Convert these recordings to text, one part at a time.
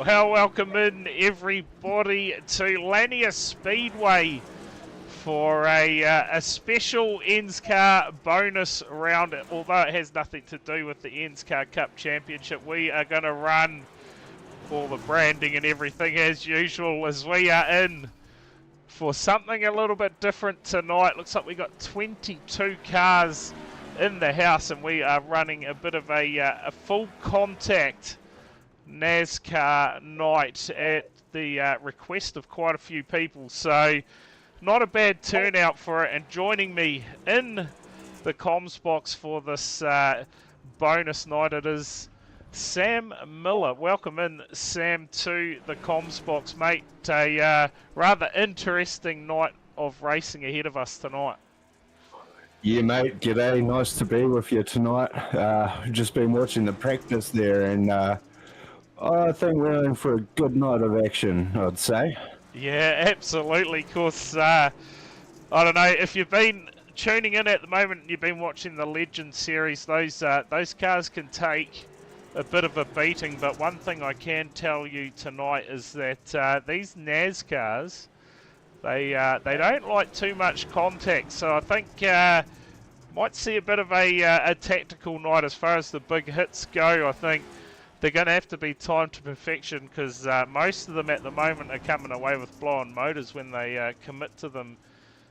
Well, welcome in everybody to Lanier Speedway for a special ENSCAR bonus round. Although it has nothing to do with the ENSCAR Cup Championship, we are going to run all the branding and everything as usual as we are in for something a little bit different tonight. Looks like we got 22 cars in the house and we are running a bit of a full contact NASCAR night at the request of quite a few people, so not a bad turnout for it. And joining me in the comms box for this bonus night, it is Sam Miller. Welcome in, Sam, to the comms box, mate. A rather interesting night of racing ahead of us tonight. Yeah, mate. G'day. Nice to be with you tonight. Just been watching the practice there, and I think we're in for a good night of action, I'd say. Yeah, absolutely. Of course, I don't know if you've been tuning in at the moment and you've been watching the Legend series. Those cars can take a bit of a beating, but one thing I can tell you tonight is that these NASCARs, they don't like too much contact. So I think might see a bit of a tactical night as far as the big hits go. I think they're going to have to be timed to perfection because most of them at the moment are coming away with blown motors when they commit to them,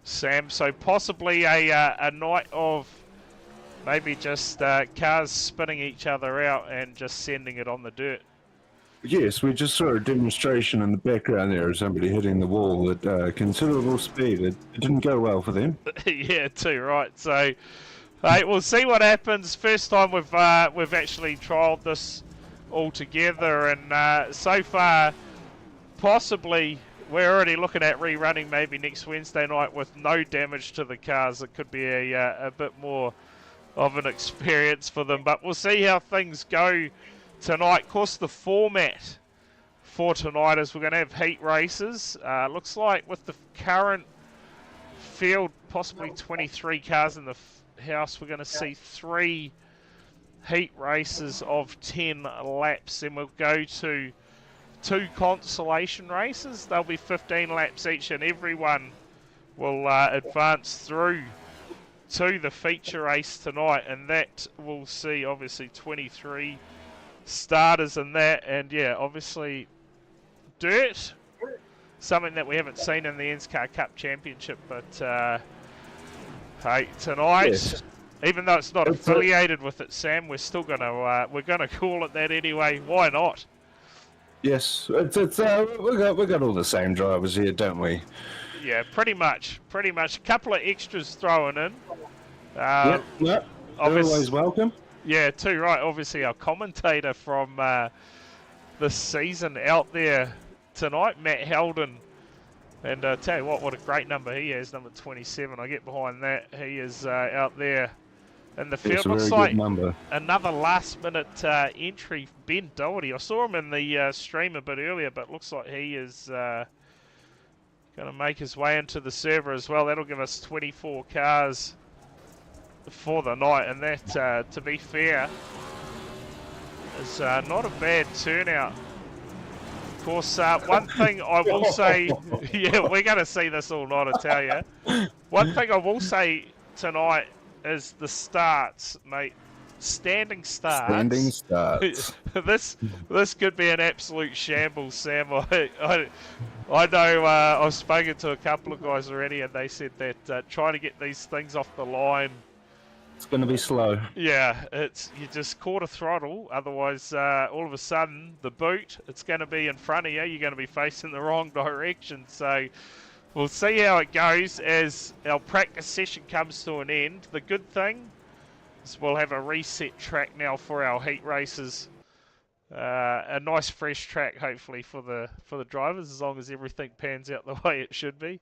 Sam. So possibly a night of maybe just cars spinning each other out and just sending it on the dirt. Yes, we just saw a demonstration in the background there of somebody hitting the wall at considerable speed. It didn't go well for them. Yeah, too right. So we'll see what happens. First time we've actually trialled this all together, and so far possibly we're already looking at rerunning maybe next Wednesday night with no damage to the cars. It could be a bit more of an experience for them, but we'll see how things go tonight. Of course, the format for tonight is we're going to have heat races. Looks like with the current field, possibly 23 cars in the house, we're going to see 3 heat races of 10 laps. Then we'll go to 2 consolation races. They'll be 15 laps each, and everyone will advance through to the feature race tonight, and that will see obviously 23 starters in that. And yeah, obviously dirt, something that we haven't seen in the NASCAR Cup Championship, but hey, tonight, Yes. even though it's not affiliated with it, Sam, we're still gonna call it that anyway. Why not? Yes, we got all the same drivers here, don't we? Yeah, pretty much. A couple of extras thrown in. Yep. They're always welcome. Yeah, too right. Obviously, our commentator from this season out there tonight, Matt Helden. And tell you what a great number he has, number 27. I get behind that. He is out there in the field. Looks like another last-minute entry, Ben Doherty. I saw him in the stream a bit earlier, but looks like he is going to make his way into the server as well. That'll give us 24 cars for the night, and that, to be fair, is not a bad turnout. Of course, one thing I will say, yeah, we're going to see this all night, I tell you. One thing I will say tonight is the starts, mate. Standing starts. Standing starts. this could be an absolute shambles, Sam. I know I've spoken to a couple of guys already, and they said that trying to get these things off the line, it's going to be slow. Yeah, you just quarter throttle. Otherwise, all of a sudden, the boot, it's going to be in front of you. You're going to be facing the wrong direction. So we'll see how it goes as our practice session comes to an end. The good thing is we'll have a reset track now for our heat races. A nice fresh track, hopefully, for the drivers, as long as everything pans out the way it should be.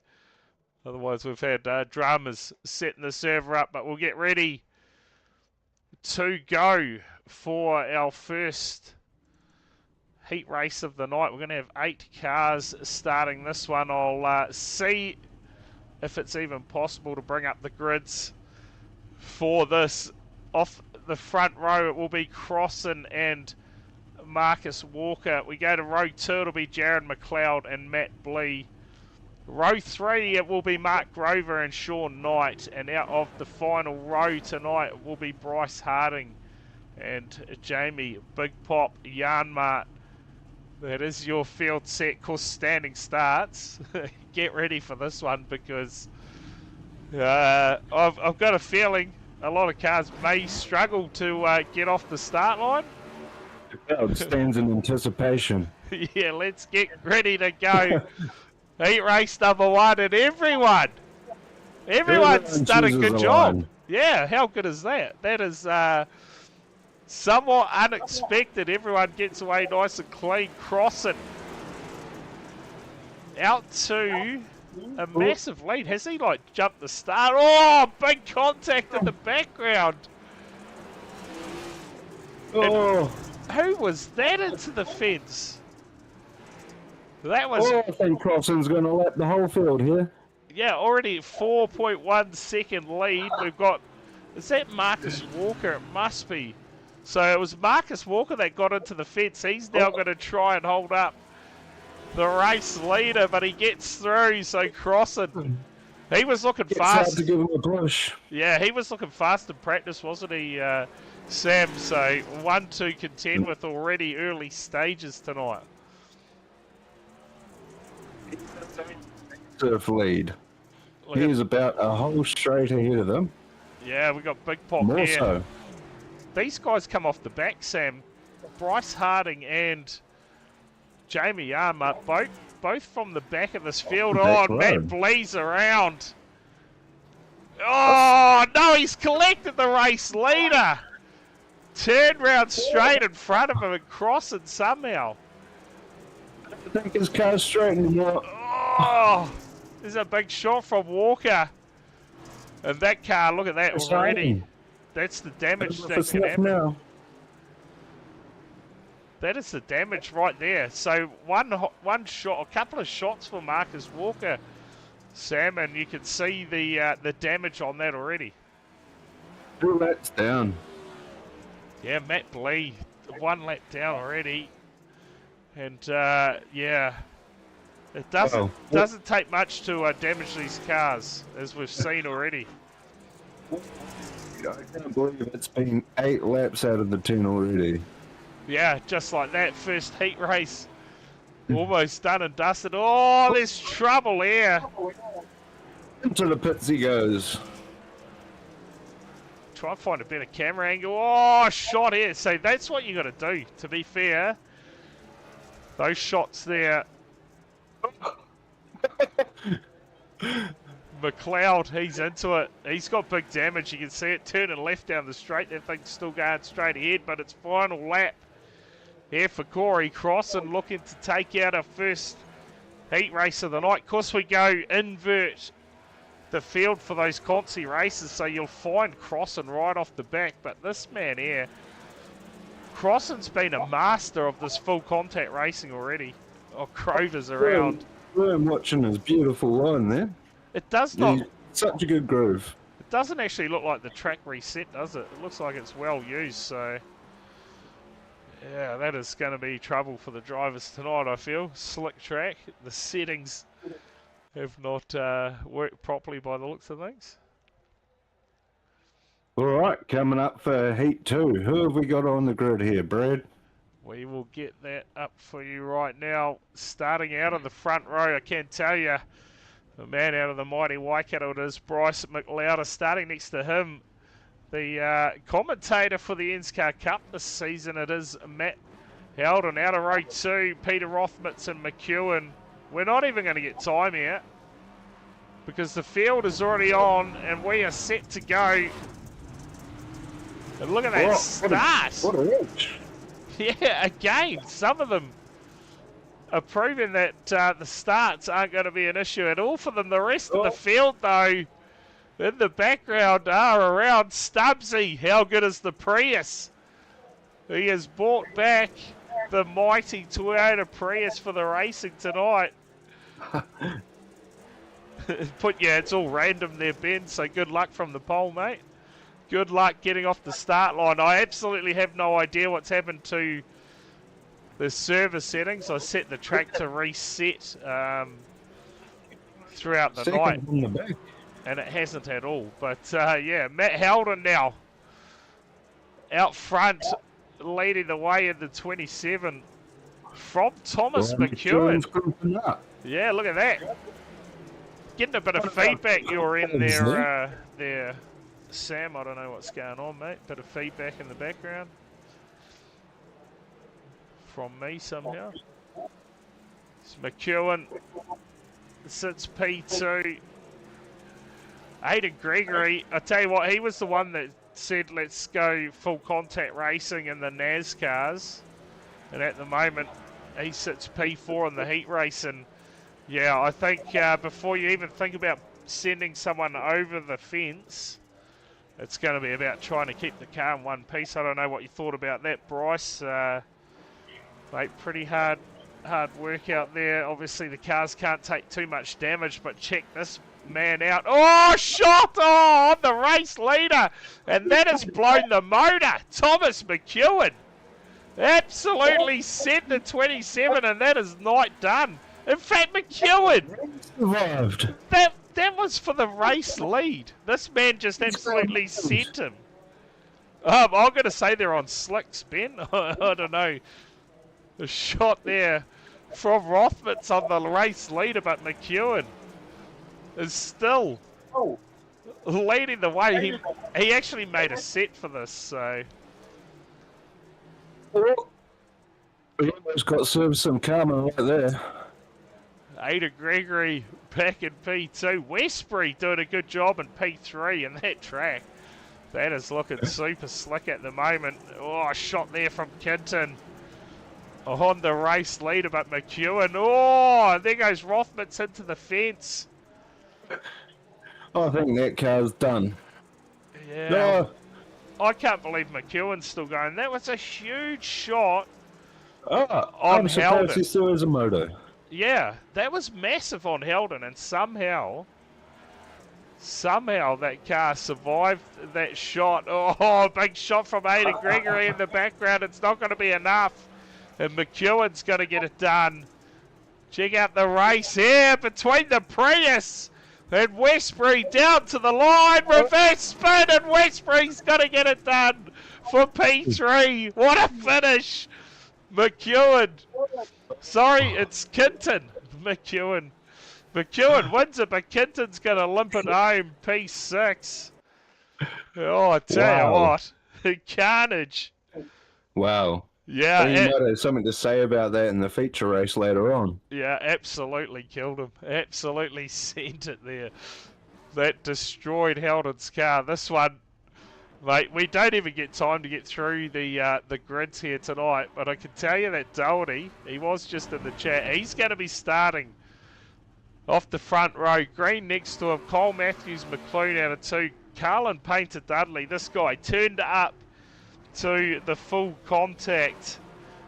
Otherwise, we've had dramas setting the server up, but we'll get ready to go for our first heat race of the night. We're going to have 8 cars starting this one. I'll see if it's even possible to bring up the grids for this. Off the front row, it will be Crossan and Marcus Walker. We go to row 2, it'll be Jaron McLeod and Matt Blee. Row 3, it will be Mark Grover and Sean Knight. And out of the final row tonight will be Bryce Harding and Jamie Big Pop Yarnmart. That is your field set. Of course, standing starts. Get ready for this one, because I've got a feeling a lot of cars may struggle to get off the start line. The crowd stands in anticipation. Yeah, let's get ready to go. Heat race number 1, and everyone's done a good job. Yeah, how good is that? That is somewhat unexpected. Everyone gets away nice and clean. Crossing out to a massive lead. Has he jumped the start? Oh, big contact in the background. Oh, who was that into the fence? That was. I think Crossan's going to lap the whole field here. Yeah, already 4.1 second lead. We've got. Is that Marcus Walker? It must be. So it was Marcus Walker that got into the fence. He's now going to try and hold up the race leader, but he gets through. So Crossan, he was looking fast. Hard to give him a push. Yeah, he was looking fast in practice, wasn't he, Sam? So 1 to contend with already early stages tonight. Surf lead. He's about a whole straight ahead of them. Yeah, we got Big Pop More here. so. These guys come off the back, Sam. Bryce Harding and Jamie Yarmut, both from the back of this field. Oh, Matt Blee's around. Oh, no, he's collected the race leader. Turned round straight in front of him and crossing somehow. I think his car's straight anymore. Oh, there's a big shot from Walker. And that car, look at that It's already. raining. That's the damage If that it's can enough happen. now. That is the damage right there. So one shot, a couple of shots for Marcus Walker, Sam, and you can see the damage on that already. 2 laps down. Yeah, Matt Blee, 1 lap down already. And yeah, it doesn't take much to damage these cars, as we've seen already. I can't believe it's been 8 laps out of the 10 already. Yeah, just like that, first heat race. Almost done and dusted. Oh, there's trouble here. Into the pits he goes. Try and find a better camera angle. Oh, shot here. So that's what you got to do, to be fair. Those shots there. McLeod, he's into it. He's got big damage. You can see it turning left down the straight. That thing's still going straight ahead, but it's final lap here for Corey Crossan, looking to take out our first heat race of the night. Of course, we go invert the field for those Consi races, so you'll find Crossan right off the back. But this man here, Crossan's been a master of this full contact racing already. Oh, Crover's around. I'm watching his beautiful line there. It does not. Such a good groove. It doesn't actually look like the track reset, does it? It looks like it's well used, so yeah, that is going to be trouble for the drivers tonight, I feel. Slick track. The settings have not worked properly by the looks of things. All right, coming up for Heat 2. Who have we got on the grid here, Brad? We will get that up for you right now. Starting out of the front row, I can tell you, the man out of the mighty Waikato, it is Bryce McLeod. Starting next to him, the commentator for the NASCAR Cup this season, it is Matt Howden. Out of row 2, Peter Rothmitz and McEwen. We're not even going to get time here because the field is already on and we are set to go. And look at that start. What a edge. Yeah, again, some of them are proving that the starts aren't going to be an issue at all for them. The rest of the field, though, in the background are around Stubbsy. How good is the Prius? He has brought back the mighty Toyota Prius for the racing tonight. It's all random there, Ben, so good luck from the pole, mate. Good luck getting off the start line. I absolutely have no idea what's happened to the server settings. I set the track to reset throughout the night, and it hasn't at all. But yeah, Matt Howden now out front, leading the way in the 27 from Thomas McEwen. Yeah, look at that. Getting a bit of feedback you're in there, Sam. I don't know what's going on, mate. Bit of feedback in the background from me somehow. It's McEwen sits P2. Aidan Gregory, I tell you what, he was the one that said let's go full contact racing in the NASCARs, and at the moment he sits P4 in the heat race. And yeah, I think before you even think about sending someone over the fence, it's going to be about trying to keep the car in one piece. I don't know what you thought about that, Bryce. Mate, pretty hard work out there. Obviously the cars can't take too much damage, but check this man out. Oh, shot! Oh, on the race leader! And that has blown the motor. Thomas McEwen absolutely sent the 27, and that is night done. In fact, McEwen survived. That was for the race lead. This man just absolutely sent him. I'm going to say they're on slicks, Ben. I don't know. The shot there from Rothmitz on the race leader, but McEwen is still leading the way. He actually made a set for this, so. He almost got served some karma right there. Ada Gregory back in P2. Westbury doing a good job in P3 in that track. That is looking super slick at the moment. Oh, a shot there from Kinton. on the race leader, but McEwen, oh, there goes Rothmans into the fence. I think that car's done. Yeah, I can't believe McEwen's still going. That was a huge shot on I'm surprised he Helden. still has a moto. Yeah, that was massive on Helden, and somehow that car survived that shot. Oh, big shot from Aidan Gregory in the background. It's not going to be enough, and McEwen's going to get it done. Check out the race here between the Prius and Westbury down to the line. Reverse spin, and Westbury's going to get it done for P3. What a finish. McEwen. Sorry, it's Kinton. McEwen wins it, but Kinton's going to limp it home. P6. Oh, I tell you what. Carnage. Wow. Yeah. You might have something to say about that in the feature race later on. Yeah, absolutely killed him. Absolutely sent it there. That destroyed Helden's car. This one, mate, we don't even get time to get through the grids here tonight, but I can tell you that Doherty, he was just in the chat, he's going to be starting off the front row. Green next to him, Cole Matthews, McLean out of 2, Carlin Painter Dudley. This guy turned up to the full contact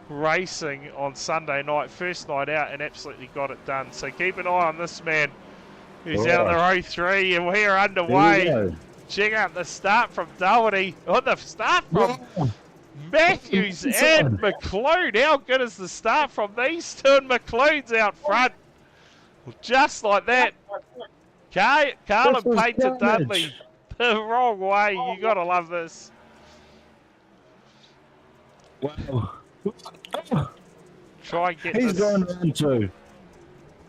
racing on Sunday night, first night out, and absolutely got it done. So keep an eye on this man. He's out of the row 3, and we're underway. Check out the start from Doherty. Oh, the start from Matthews and McLean. How good is the start from these two? And McLean's out front. Just like that. Carlin Painter Dudley. The wrong way. You got to love this. Wow. Try and get He's this. going round 2.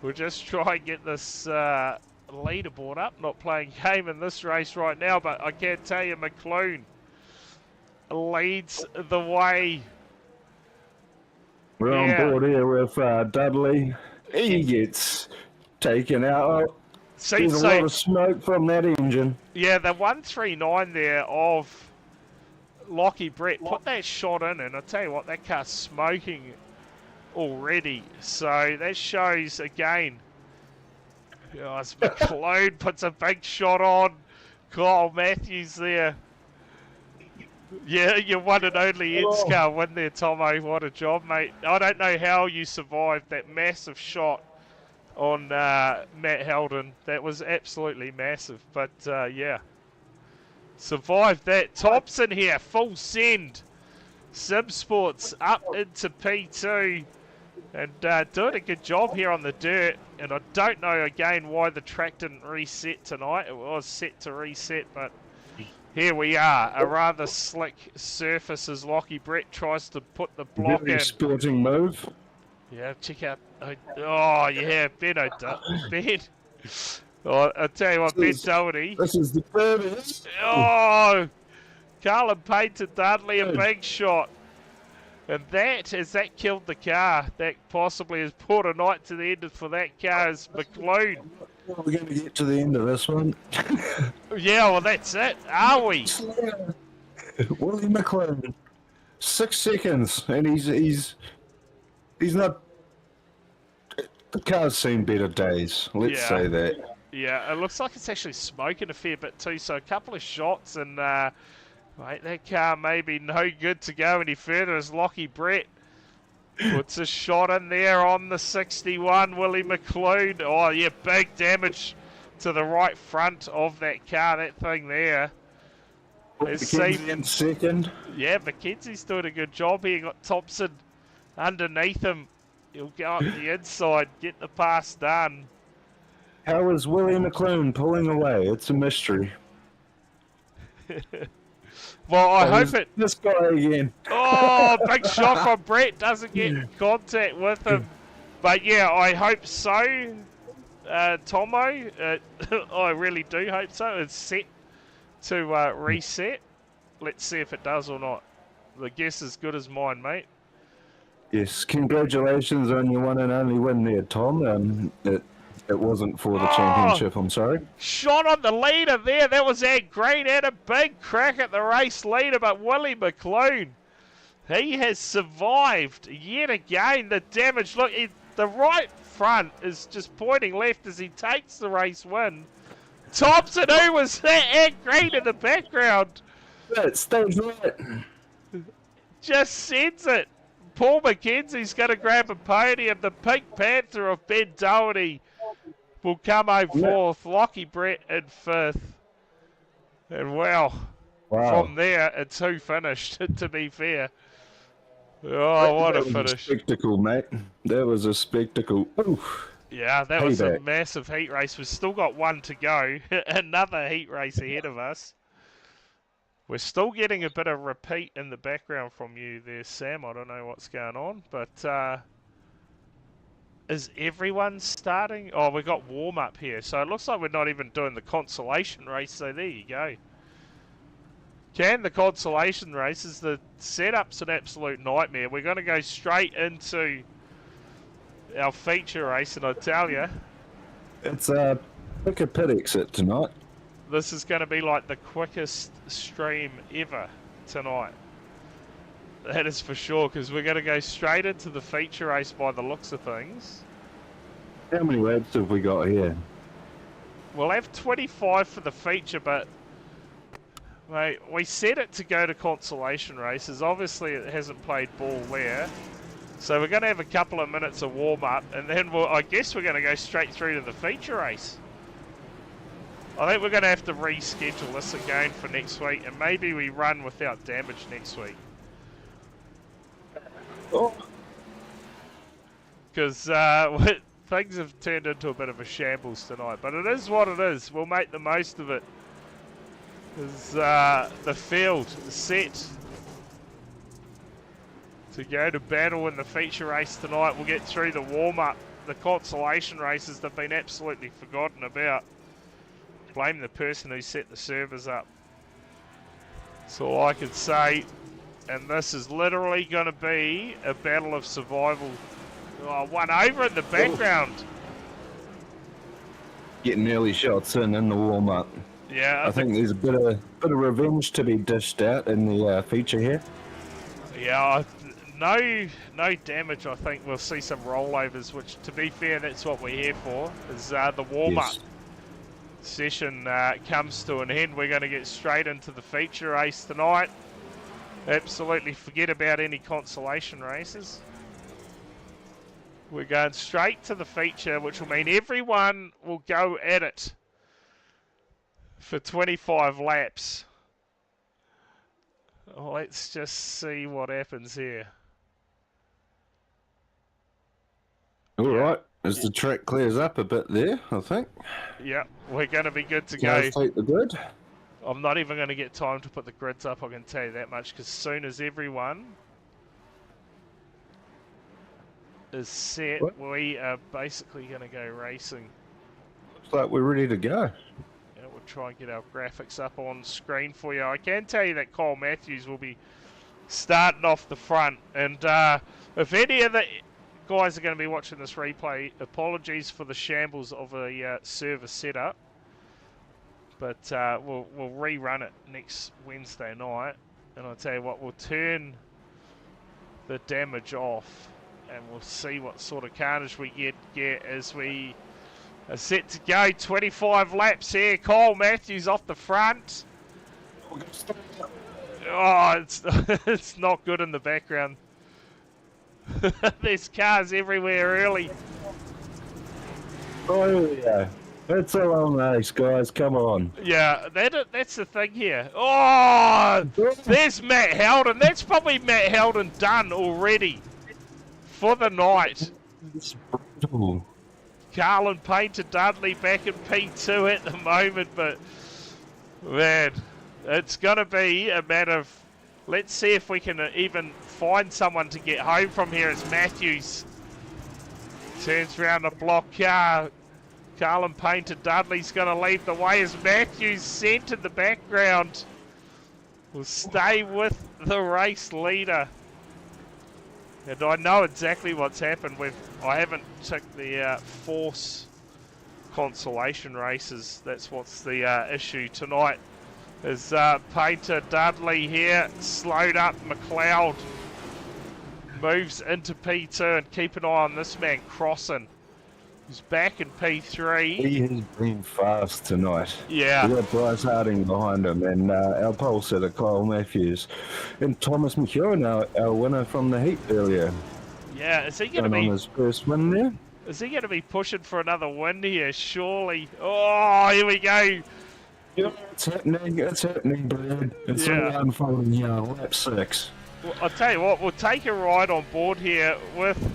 We'll just try and get this leaderboard up. Not playing game in this race right now, but I can tell you McLean leads the way. We're on board here with Dudley. He gets taken out. There's a lot of smoke from that engine. Yeah, the 139 there of Lockie Brett put that shot in, and I tell you what, that car's smoking already. So that shows again. As McLean puts a big shot on. Kyle Matthews there. Yeah, your one and only ENSCAR win there, Tomo. What a job, mate. I don't know how you survived that massive shot on Matt Helden. That was absolutely massive. But yeah, survived that. Thompson here, full send. Sim Sports up into P2. And doing a good job here on the dirt. And I don't know, again, why the track didn't reset tonight. It was set to reset, but here we are. A rather slick surface as Lockie Brett tries to put the block Very in. sporting move. Yeah, check out. Oh, yeah, Ben. Oh, I'll tell you what, Ben Doherty. This is the third. Oh, Carlin Painter Dudley, a big shot. And that killed the car. That possibly has brought a night to the end for that car as McLean. We're going to get to the end of this one. Yeah, well, that's it. Are we? Willie McLean. 6 seconds, and he's not. The car's seen better days. Let's say that. Yeah, it looks like it's actually smoking a fair bit too. So a couple of shots, and mate, that car may be no good to go any further as Lockie Brett puts a shot in there on the 61. Willie McLean. Oh yeah, big damage to the right front of that car. That thing there. McKenzie in second. Yeah, McKenzie's doing a good job here. Got Thompson underneath him. He'll go up the inside, get the pass done. How is Willie McLean pulling away? It's a mystery. Well, I hope it... This guy again. Oh, big shot from Brett. Doesn't get in contact with him. But yeah, I hope so, Tomo. I really do hope so. It's set to reset. Let's see if it does or not. The guess is good as mine, mate. Yes, congratulations on your one and only win there, Tom. It wasn't for the championship, I'm sorry. Shot on the leader there. That was Ed Green. Had a big crack at the race leader, but Willie McLean He has survived yet again. The damage, look, the right front is just pointing left as he takes the race win. Thompson, who was at green in the background, That stays right. just sends it. Paul McKenzie's going to grab a podium. The Pink Panther of Ben Doherty will come home fourth. Lockie Brett in fifth. And wow, from there, it's who finished, to be fair. Oh, what a finish. A spectacle, mate. That was a spectacle. Oof. Yeah, that was a massive heat race. We've still got one to go. Another heat race ahead of us. We're still getting a bit of repeat in the background from you there, Sam. I don't know what's going on, but is everyone starting? Oh, we've got warm-up here. So it looks like we're not even doing the consolation race, so there you go. The consolation races, the setup's an absolute nightmare. We're going to go straight into our feature race, and I tell you, it's a pick a pit exit tonight. This is going to be like the quickest stream ever tonight. That is for sure, because we're going to go straight into the feature race by the looks of things. How many laps have we got here? We'll have 25 for the feature, but mate, we set it to go to consolation races. Obviously, it hasn't played ball there. So we're going to have a couple of minutes of warm-up, and then I guess we're going to go straight through to the feature race. I think we're going to have to reschedule this again for next week, and maybe we run without damage next week. Because things have turned into a bit of a shambles tonight, but it is what it is. We'll make the most of it. Is the field set to go to battle in the feature race tonight. We'll get through the warm-up. The consolation races they've been absolutely forgotten about. Blame the person who set the servers up. That's all I could say. And this is literally going to be a battle of survival. Oh, one over in the background. Getting early shots in the warm-up. Yeah, I think there's a bit of revenge to be dished out in the feature here. Yeah, no damage. I think we'll see some rollovers, which, to be fair, that's what we're here for. Is the warm-up session comes to an end. We're going to get straight into the feature race tonight. Absolutely forget about any consolation races. We're going straight to the feature, which will mean everyone will go at it for 25 laps. Let's just see what happens here. All right, as the track clears up a bit there, I think. Yeah, we're going to be good to go. Take the grid. I'm not even going to get time to put the grids up, I can tell you that much, because as soon as everyone is set, we are basically going to go racing. Looks like we're ready to go. We'll try and get our graphics up on screen for you. I can tell you that Kyle Matthews will be starting off the front. And if any of the guys are going to be watching this replay, apologies for the shambles of a server setup. But we'll rerun it next Wednesday night. And I'll tell you what, we'll turn the damage off. And we'll see what sort of carnage we get as we are set to go. 25 laps here. Kyle Matthews off the front. Oh, it's not good in the background. There's cars everywhere early. Oh, here we go. It's a long race, guys. Come on. Yeah, that's the thing here. Oh, there's Matt Howden. That's probably Matt Howden done already for the night. It's brutal. Carlin Painter Dudley back in P2 at the moment, but man, it's going to be a matter of, let's see if we can even find someone to get home from here as Matthews turns around the block car. Carlin Painter Dudley's going to lead the way as Matthews sent in the background. Will stay with the race leader. And I know exactly what's happened. I haven't ticked the force consolation races. That's what's the issue tonight. Is Painter Dudley here slowed up. McLeod moves into P2, and keep an eye on this man crossing. He's back in P3. He has been fast tonight. Yeah. We got Bryce Harding behind him, and our pole setter Kyle Matthews, and Thomas McEwen, our winner from the heat earlier. Yeah, is he going to on be his first win there? Is he going to be pushing for another win here? Surely. Oh, here we go. Yeah, it's happening, Brad. It's Yeah. all unfolding here, lap 6. Well, I'll tell you what, we'll take a ride on board here with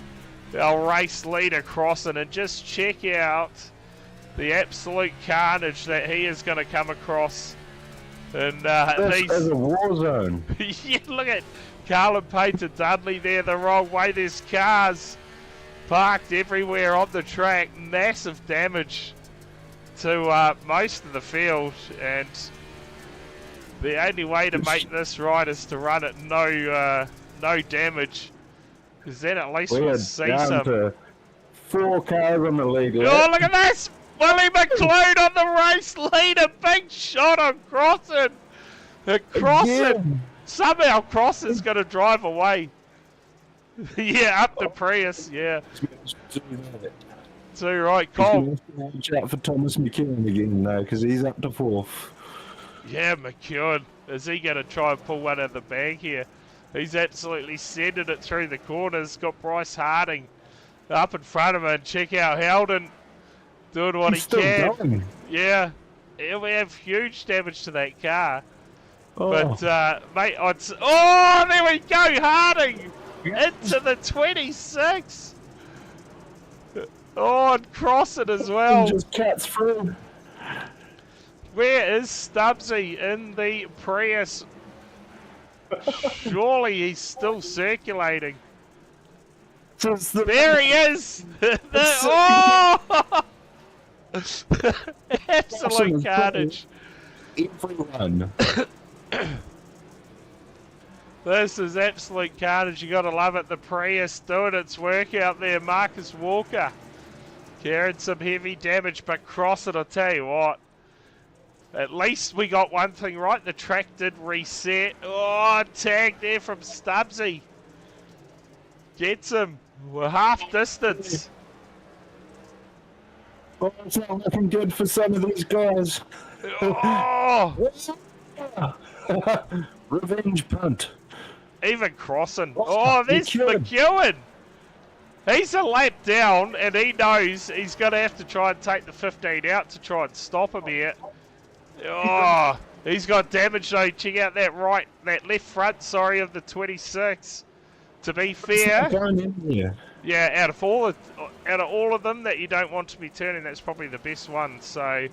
our race leader crossing and just check out the absolute carnage that he is going to come across. And This is a war zone. yeah, look at Carlin Painter Dudley there the wrong way. There's cars parked everywhere on the track. Massive damage to most of the field, and the only way to make this right is to run it no damage, because then at least we'll see down some. to 4 cars on the lead. Oh, look at this! Willie McLeod on the race leader. Big shot on Crossan. Again. Somehow Crossan's going to drive away. Yeah, up to Prius. Yeah. Too right, Cole. Watch out for Thomas McEwen again, though, because he's up to 4th. Yeah, McEwen. Is he going to try and pull one out of the bag here? He's absolutely sending it through the corners. Got Bryce Harding up in front of him. And check out Howden doing what he can. Going. Yeah. We have huge damage to that car. Oh. But, mate, oh, there we go, Harding into the 26. Oh, and cross it as well. Just cats through. Where is Stubbsy in the Prius? Surely he's still circulating. There he is! Oh! Absolute carnage. Everyone. This is absolute carnage. You gotta love it. The Prius doing its work out there. Marcus Walker carrying some heavy damage, but cross it, I'll tell you what. At least we got one thing right. The track did reset. Oh, tag there from Stubbsy. Gets him. We're half distance. Oh, it's not looking good for some of these guys. Oh! Revenge punt. Even crossing. Oh, there's McEwen. He's a lap down, and he knows he's going to have to try and take the 15 out to try and stop him here. Oh, he's got damage though. Check out that left front, sorry, of the 26. To be fair, yeah, out of all of them that you don't want to be turning, that's probably the best one. So,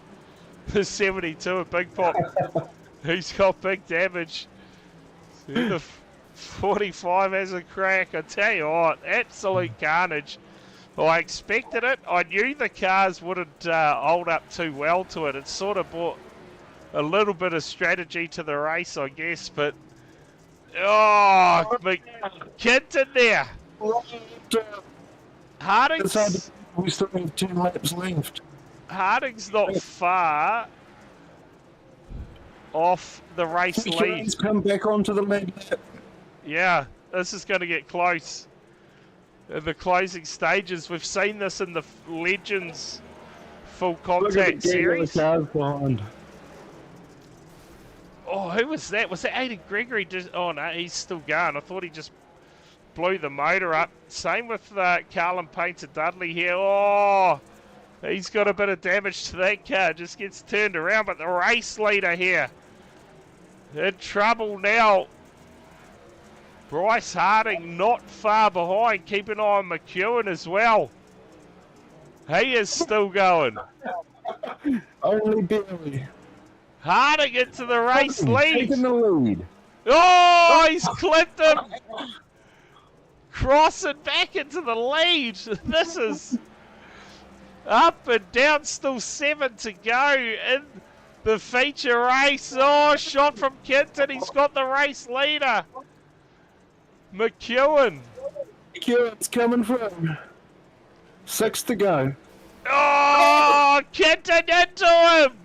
the 72 of Big Pop, he's got big damage. The 45 has a crack. I tell you what, absolute carnage. Well, I expected it. I knew the cars wouldn't hold up too well to it. It sort of brought a little bit of strategy to the race, I guess, but oh, McKinton there. Harding's, we still have 2 laps left. Harding's not far off the race lead. He's come back onto the lead lap. Yeah, this is going to get close. In the closing stages, we've seen this in the Legends Full Contact Series. Cars behind. Oh, who was that? Was that Aidan Gregory? Oh, no, he's still going. I thought he just blew the motor up. Same with Carlin Painter Dudley here. Oh, he's got a bit of damage to that car. Just gets turned around. But the race leader here in trouble now. Bryce Harding not far behind. Keep an eye on McEwen as well. He is still going. Only barely. Harding into the race lead. Taking the lead. Oh, he's clipped him. Crossing back into the lead. This is up and down. Still 7 to go in the feature race. Oh, shot from Kinton. He's got the race leader. McEwen. McEwen's coming through. 6 to go. Oh, Kinton into him.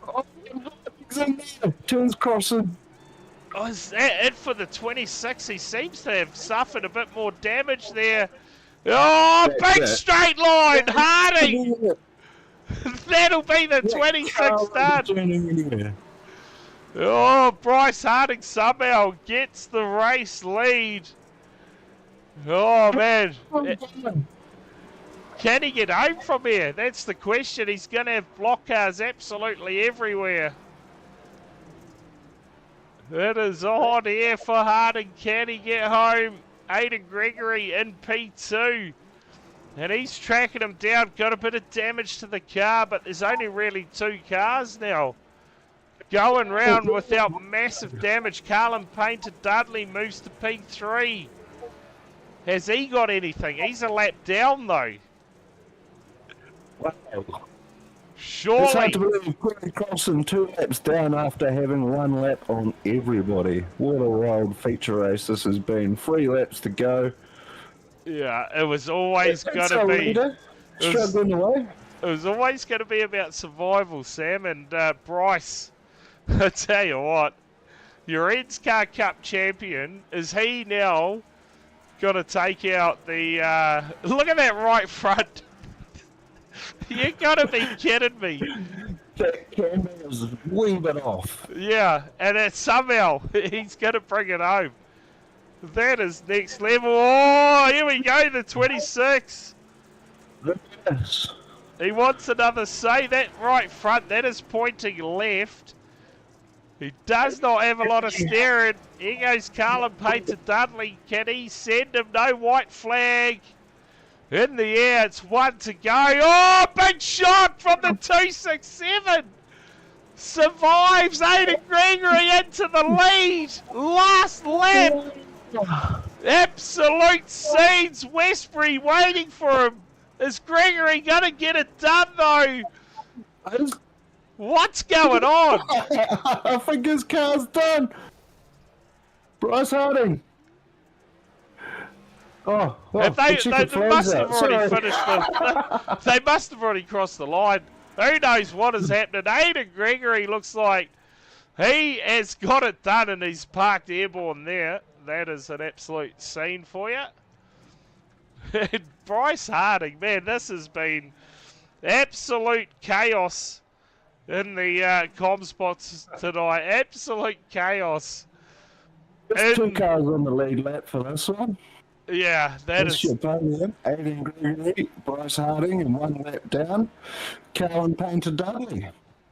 Oh, he's in there. Turns crossing. Oh, is that it for the 26? He seems to have suffered a bit more damage there. Oh, That's big it. straight line, Harding! That'll be the 26 done. Anywhere. Oh, Bryce Harding somehow gets the race lead. Oh, man. Can he get home from here? That's the question. He's going to have block cars absolutely everywhere. It is on here for Harding. Can he get home? Aidan Gregory in P2. And he's tracking him down. Got a bit of damage to the car, but there's only really 2 cars now going round without massive damage. Carlin Painter Dudley moves to P3. Has he got anything? He's a lap down though. Wow. Surely. It's hard to believe Corey Carlson 2 laps down after having 1 lap on everybody. What a wild feature race this has been. 3 laps to go. Yeah, it was always going to be. Struggling away. It was always going to be about survival, Sam. And Bryce, I tell you what, your NASCAR Cup champion, is he now going to take out the... look at that right front. You got to be kidding me. That camera is a wee bit off. Yeah, and it, somehow he's going to bring it home. That is next level. Oh, here we go, the 26. Yes. He wants another say. That right front, that is pointing left. He does not have a lot of steering. Here goes Carlin Painter Dudley. Can he send him? No white flag. In the air, it's 1 to go. Oh, big shot from the 267. Survives Aidan Gregory into the lead. Last lap. Absolute scenes. Westbury waiting for him. Is Gregory going to get it done, though? What's going on? I think his car's done. Bryce Harding. Oh, well, they must have already finished the, they must have already crossed the line. Who knows what is happening? Aidan Gregory looks like he has got it done and he's parked airborne there. That is an absolute scene for you. And Bryce Harding, man, this has been absolute chaos in the comm spots tonight. Absolute chaos. There's 2 cars on the lead lap for this one. Yeah, that is. Your podium, Aidan Gregory, Bryce Harding, and 1 lap down, Carlin Painter Dudley.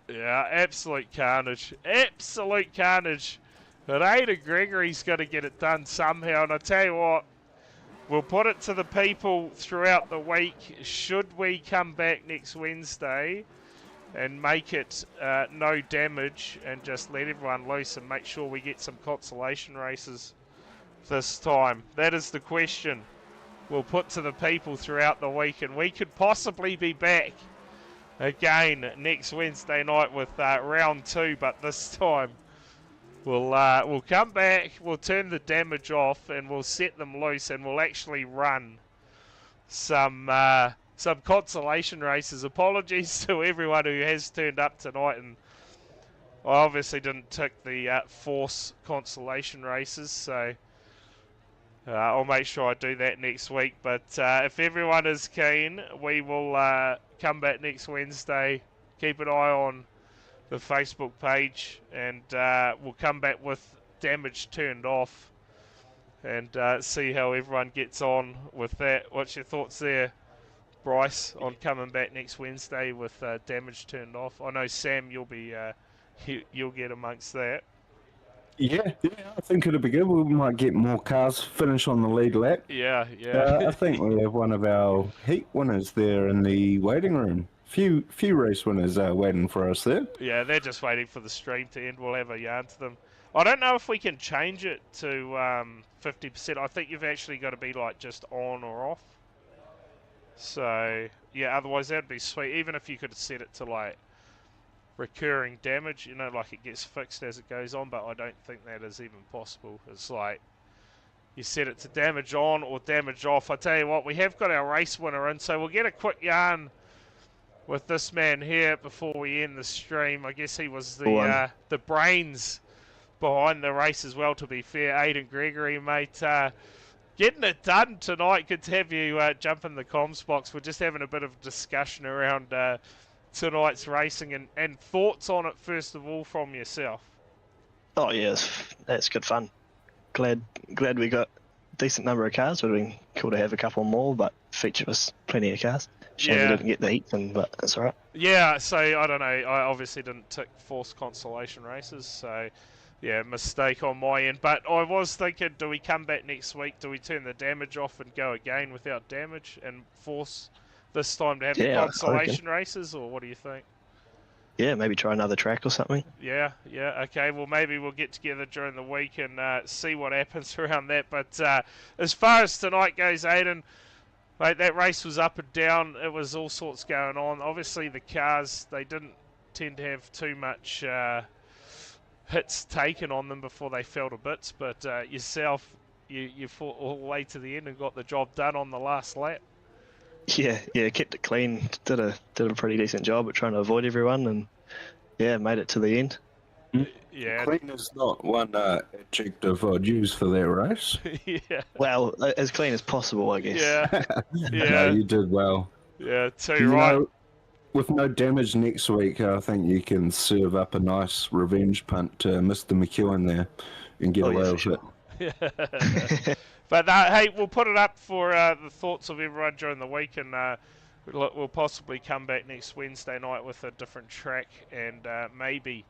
Yeah, absolute carnage. Absolute carnage. But Aidan Gregory's got to get it done somehow. And I tell you what, we'll put it to the people throughout the week. Should we come back next Wednesday and make it no damage and just let everyone loose and make sure we get some consolation races this time? That is the question we'll put to the people throughout the week, and we could possibly be back again next Wednesday night with round 2, but this time we'll come back, we'll turn the damage off, and we'll set them loose, and we'll actually run some consolation races. Apologies to everyone who has turned up tonight, and I obviously didn't tick the force consolation races, so I'll make sure I do that next week. But if everyone is keen, we will come back next Wednesday. Keep an eye on the Facebook page, and we'll come back with damage turned off and see how everyone gets on with that. What's your thoughts there, Bryce, on coming back next Wednesday with damage turned off? I know, Sam, you'll be you'll get amongst that. Yeah, I think it'll be good. We might get more cars finish on the lead lap. Yeah. I think we have one of our heat winners there in the waiting room. Few race winners are waiting for us there. Yeah, they're just waiting for the stream to end. We'll have a yarn to them. I don't know if we can change it to 50%. I think you've actually got to be like just on or off. So, yeah, otherwise that'd be sweet. Even if you could set it to like recurring damage, you know, like it gets fixed as it goes on, but I don't think that is even possible. It's like you set it to damage on or damage off. I tell you what, we have got our race winner in, so we'll get a quick yarn with this man here before we end the stream. I guess he was the brains behind the race as well, to be fair. Aidan Gregory, mate, getting it done tonight. Good to have you jump in the comms box. We're just having a bit of discussion around tonight's racing and thoughts on it, first of all, from yourself. Oh yes, that's good fun. Glad we got a decent number of cars. Would have been cool to have a couple more, but featured was plenty of cars. Shame we didn't get the heat in, but that's alright. Yeah, so I don't know. I obviously didn't tick forced consolation races, so yeah, mistake on my end. But I was thinking, do we come back next week? Do we turn the damage off and go again without damage and force this time to have the consolation races, or what do you think? Yeah, maybe try another track or something. Yeah, okay. Well, maybe we'll get together during the week and see what happens around that. But as far as tonight goes, Aidan, mate, that race was up and down. It was all sorts going on. Obviously, the cars, they didn't tend to have too much hits taken on them before they fell to bits. But yourself, you fought all the way to the end and got the job done on the last lap. Yeah, kept it clean. Did a pretty decent job at trying to avoid everyone, and yeah, made it to the end. Yeah, clean is not one adjective I'd use for that race. Yeah. Well, as clean as possible, I guess. Yeah. No, you did well. Yeah, too right. Know, with no damage next week, I think you can serve up a nice revenge punt to Mr. McEwen there and get away with it. But hey, we'll put it up for the thoughts of everyone during the week, and we'll possibly come back next Wednesday night with a different track, and maybe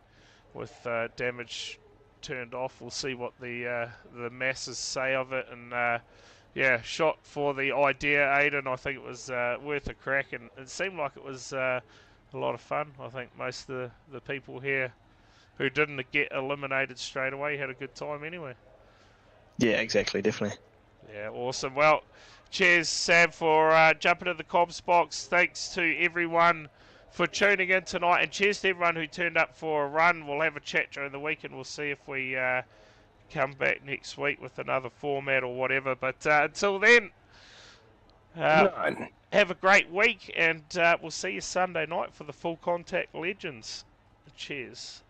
with damage turned off. We'll see what the masses say of it, and yeah, shot for the idea, Aidan. I think it was worth a crack, and it seemed like it was a lot of fun. I think most of the people here who didn't get eliminated straight away had a good time anyway. Yeah, exactly, definitely. Yeah, awesome. Well, cheers, Sam, for jumping in the comms box. Thanks to everyone for tuning in tonight, and cheers to everyone who turned up for a run. We'll have a chat during the week, and we'll see if we come back next week with another format or whatever. But until then, have a great week, and we'll see you Sunday night for the Full Contact Legends. Cheers.